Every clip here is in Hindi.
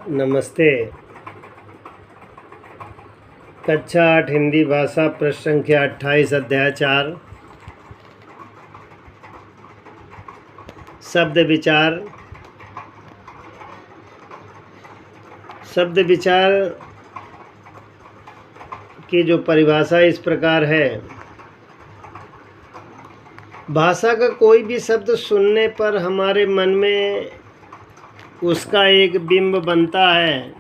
नमस्ते। कक्षा 8 हिंदी भाषा पृष्ठ संख्या 28 अध्याय 4 शब्द विचार। शब्द विचार की जो परिभाषा इस प्रकार है। भाषा का कोई भी शब्द सुनने पर हमारे मन में उसका एक बिंब बनता है,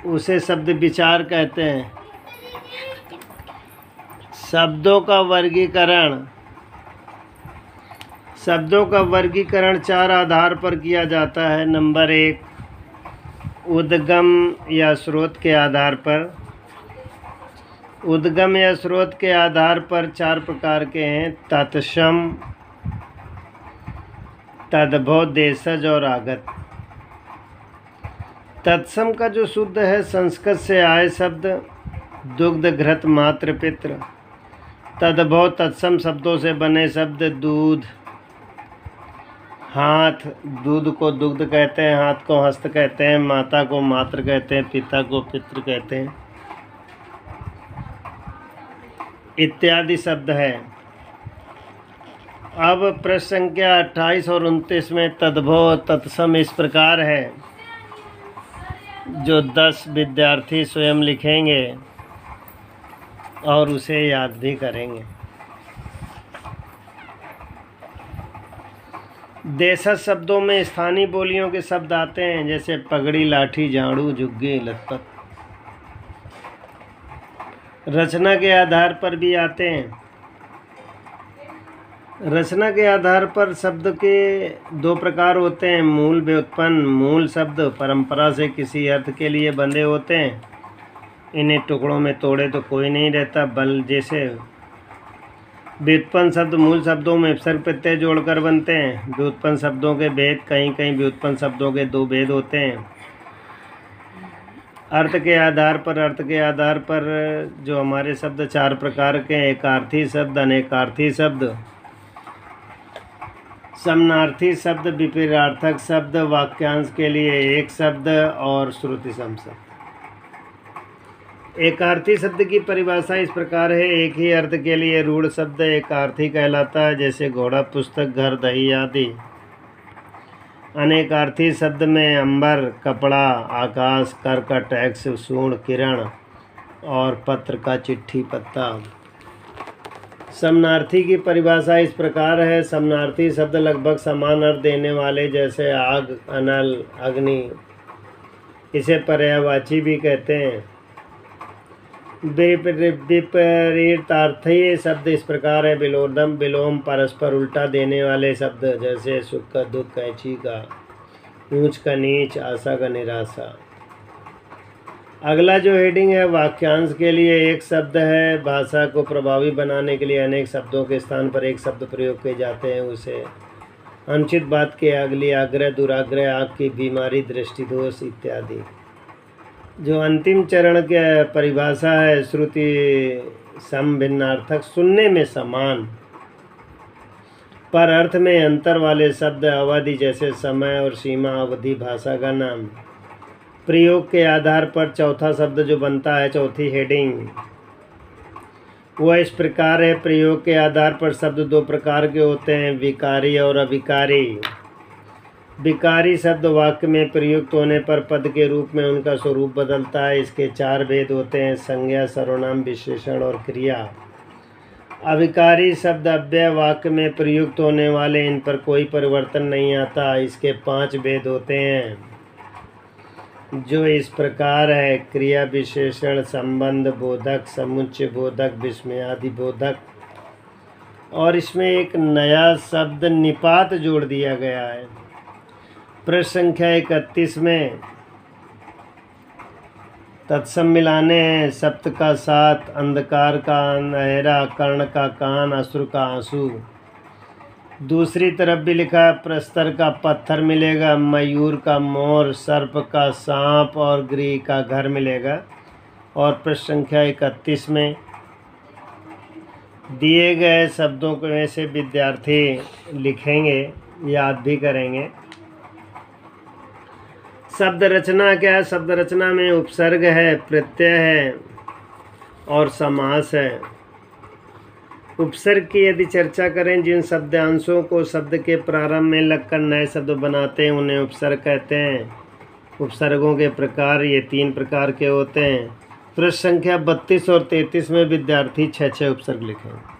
उसे शब्द विचार कहते हैं। शब्दों का वर्गीकरण 4 आधार पर किया जाता है। नंबर 1, उद्गम या स्रोत के आधार पर। उद्गम या स्रोत के आधार पर 4 प्रकार के हैं: तत्सम, तद्भव, देशज और आगत। तत्सम का जो शुद्ध है, संस्कृत से आए शब्द दुग्ध, घृत, मातृ, पितृ। तद्भव तत्सम शब्दों से बने शब्द दूध, हाथ, दूध को दुग्ध कहते हैं, हाथ को हस्त कहते हैं, माता को मातृ कहते हैं, पिता को पितृ कहते हैं, इत्यादि शब्द है। अब प्रश्न संख्या 28 और 29 में तद्भव तत्सम इस प्रकार है, जो 10 विद्यार्थी स्वयं लिखेंगे और उसे याद भी करेंगे। देशज शब्दों में स्थानीय बोलियों के शब्द आते हैं, जैसे पगड़ी, लाठी, झाड़ू, झुग्गी, लतपत। रचना के आधार पर भी आते हैं। रचना के आधार पर शब्द के 2 प्रकार होते हैं: मूल, व्युत्पन्न। मूल शब्द परंपरा से किसी अर्थ के लिए बंधे होते हैं, इन्हें टुकड़ों में तोड़े तो कोई नहीं रहता, बल जैसे। व्युत्पन्न शब्द मूल शब्दों में विसर्ग प्रत्यय जोड़कर बनते हैं। व्युत्पन्न शब्दों के भेद, कहीं कहीं व्युत्पन्न शब्दों के 2 भेद होते हैं। अर्थ के आधार पर जो हमारे शब्द 4 प्रकार के हैं: एकार्थी शब्द, अनेकार्थी शब्द, समानार्थी शब्द, विपरीतार्थक शब्द, वाक्यांश के लिए एक शब्द और श्रुतिसम शब्द। एकार्थी शब्द की परिभाषा इस प्रकार है: एक ही अर्थ के लिए रूढ़ शब्द एकार्थी कहलाता है, जैसे घोड़ा, पुस्तक, घर, दही आदि। अनेकार्थी शब्द में अंबर, कपड़ा, आकाश, कर का टैक्स, सूंड, किरण और पत्र का चिट्ठी, पत्ता। समानार्थी की परिभाषा इस प्रकार है: समानार्थी शब्द लगभग समान अर्थ देने वाले, जैसे आग, अनल, अग्नि। इसे पर्यायवाची भी कहते हैं। विपरीतार्थी शब्द इस प्रकार है: विलोम, परस्पर उल्टा देने वाले शब्द, जैसे सुख का दुख, कैंची का, ऊंच का नीच, आशा का निराशा। अगला जो हेडिंग है, वाक्यांश के लिए एक शब्द है। भाषा को प्रभावी बनाने के लिए अनेक शब्दों के स्थान पर एक शब्द प्रयोग किए जाते हैं। उसे अनुचित बात के अगली, आग्रह, दुराग्रह, आँख की बीमारी, दृष्टि दोष इत्यादि। जो अंतिम चरण की परिभाषा है, श्रुति सम भिन्नार्थक, सुनने में समान पर अर्थ में अंतर वाले शब्द। अवधि, जैसे समय और सीमा, अवधि भाषा का नाम। प्रयोग के आधार पर चौथा शब्द जो बनता है, चौथी हेडिंग, वह इस प्रकार है: प्रयोग के आधार पर शब्द 2 प्रकार के होते हैं, विकारी और अविकारी। विकारी शब्द वाक्य में प्रयुक्त होने पर पद के रूप में उनका स्वरूप बदलता है। इसके 4 भेद होते हैं: संज्ञा, सर्वनाम, विशेषण और क्रिया। अविकारी शब्द अव्यय वाक्य में प्रयुक्त होने वाले, इन पर कोई परिवर्तन नहीं आता। इसके 5 भेद होते हैं, जो इस प्रकार है: क्रिया विशेषण, संबंध बोधक, समुच्चय बोधक, विस्मयादि बोधक। और इसमें एक नया शब्द निपात जोड़ दिया गया है। प्रश्न संख्या 31 में तत्सम मिलाने हैं: सप्त का 7, अंधकार का अंधेरा, कर्ण का कान, अश्रु का आंसू। दूसरी तरफ भी लिखा है: प्रस्तर का पत्थर मिलेगा, मयूर का मोर, सर्प का सांप और गृह का घर मिलेगा। और प्रश्न संख्या 31 में दिए गए शब्दों में से विद्यार्थी लिखेंगे, याद भी करेंगे। शब्द रचना क्या है? शब्द रचना में उपसर्ग है, प्रत्यय है और समास है। उपसर्ग की यदि चर्चा करें, जिन शब्दांशों को शब्द के प्रारंभ में लगकर नए शब्द बनाते हैं उन्हें उपसर्ग कहते हैं। उपसर्गों के प्रकार ये 3 प्रकार के होते हैं। पृष्ठ संख्या 32 और 33 में विद्यार्थी 6 उपसर्ग लिखें।